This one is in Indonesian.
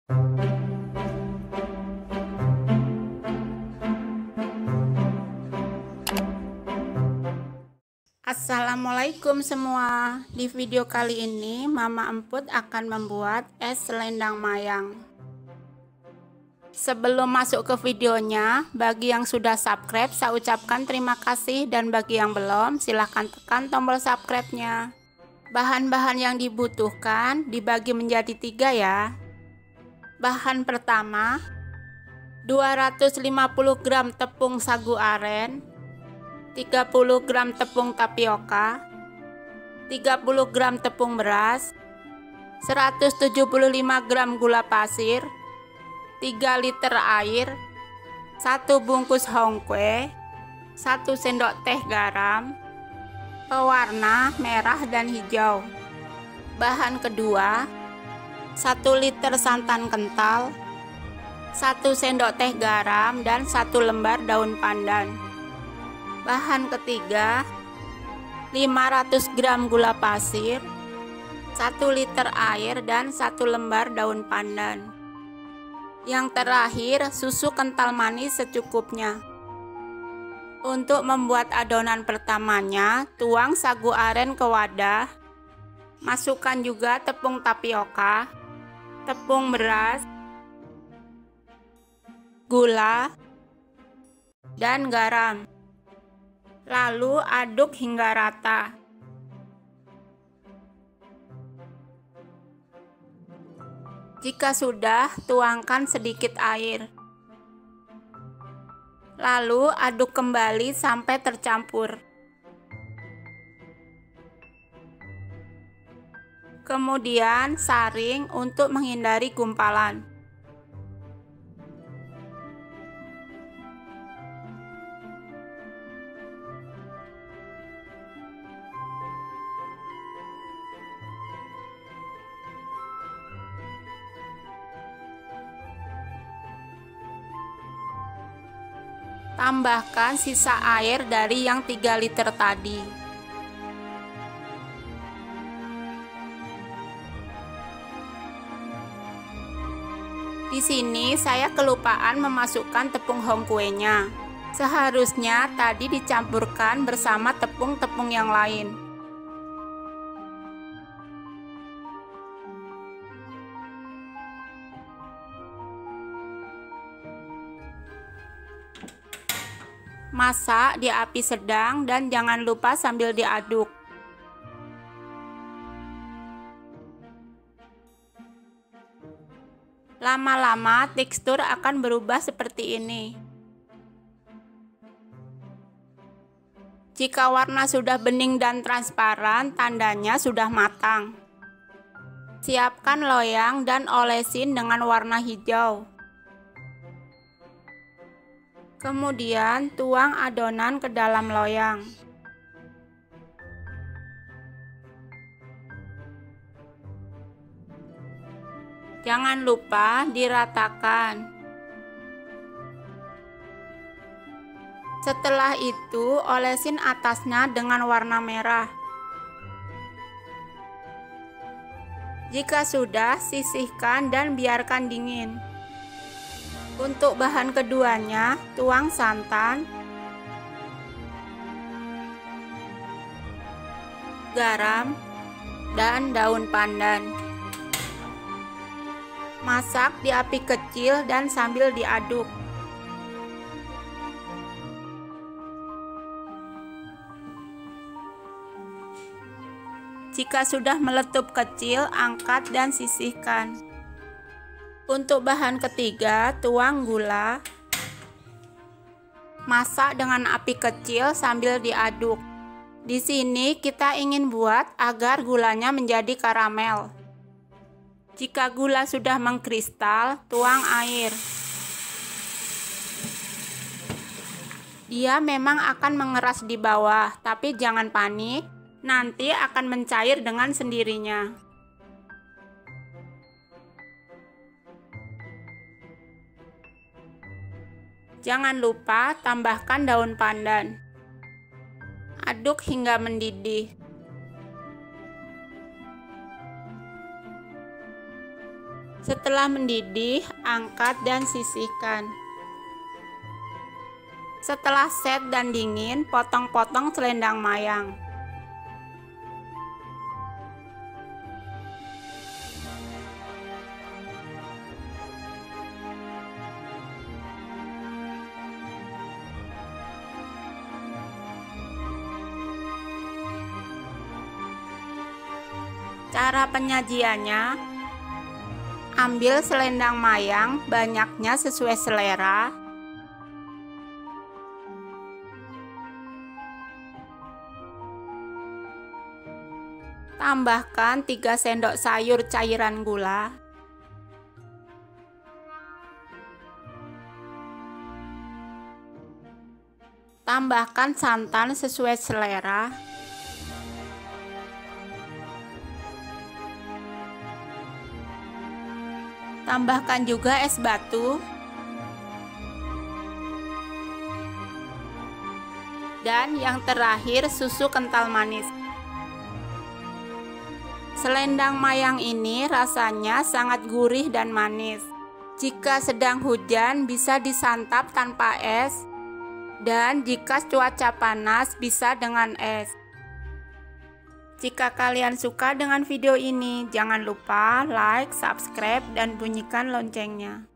Assalamualaikum semua. Di video kali ini Mama Emput akan membuat es selendang mayang. Sebelum masuk ke videonya, bagi yang sudah subscribe saya ucapkan terima kasih, dan bagi yang belum silahkan tekan tombol subscribe-nya. Bahan-bahan yang dibutuhkan dibagi menjadi 3 ya. Bahan pertama, 250 gram tepung sagu aren, 30 gram tepung tapioka, 30 gram tepung beras, 175 gram gula pasir, 3 liter air, 1 bungkus hongkwe, 1 sendok teh garam, pewarna merah dan hijau. Bahan kedua, 1 liter santan kental, 1 sendok teh garam, dan 1 lembar daun pandan. Bahan ketiga, 500 gram gula pasir, 1 liter air, dan 1 lembar daun pandan. Yang terakhir, susu kental manis secukupnya. Untuk membuat adonan pertamanya, tuang sagu aren ke wadah, masukkan juga tepung tapioka, tepung beras, gula, dan garam. Lalu aduk hingga rata. Jika sudah, tuangkan sedikit air. Lalu aduk kembali sampai tercampur. Kemudian saring untuk menghindari gumpalan. Tambahkan sisa air dari yang 3 liter tadi. Di sini saya kelupaan memasukkan tepung hongkwe-nya. Seharusnya tadi dicampurkan bersama tepung-tepung yang lain. Masak di api sedang dan jangan lupa sambil diaduk. Lama-lama tekstur akan berubah seperti ini. Jika warna sudah bening dan transparan, tandanya sudah matang. Siapkan loyang dan olesin dengan warna hijau. Kemudian tuang adonan ke dalam loyang. Jangan lupa diratakan. Setelah itu, olesin atasnya dengan warna merah. Jika sudah, sisihkan dan biarkan dingin. Untuk bahan keduanya, tuang santan, garam, dan daun pandan. Masak di api kecil dan sambil diaduk. Jika sudah meletup kecil, angkat dan sisihkan. Untuk bahan ketiga, tuang gula. Masak dengan api kecil sambil diaduk. Di sini kita ingin buat agar gulanya menjadi karamel. Jika gula sudah mengkristal, tuang air. Dia memang akan mengeras di bawah, tapi jangan panik, nanti akan mencair dengan sendirinya. Jangan lupa tambahkan daun pandan. Aduk hingga mendidih. 1 Setelah mendidih, angkat dan sisihkan. Setelah set dan dingin, potong-potong selendang mayang. Cara penyajiannya, ambil selendang mayang, banyaknya sesuai selera. Tambahkan 3 sendok sayur cairan gula. Tambahkan santan sesuai selera. Tambahkan juga es batu. Dan yang terakhir, susu kental manis. Selendang mayang ini rasanya sangat gurih dan manis. Jika sedang hujan bisa disantap tanpa es, dan jika cuaca panas bisa dengan es. Jika kalian suka dengan video ini, jangan lupa like, subscribe, dan bunyikan loncengnya.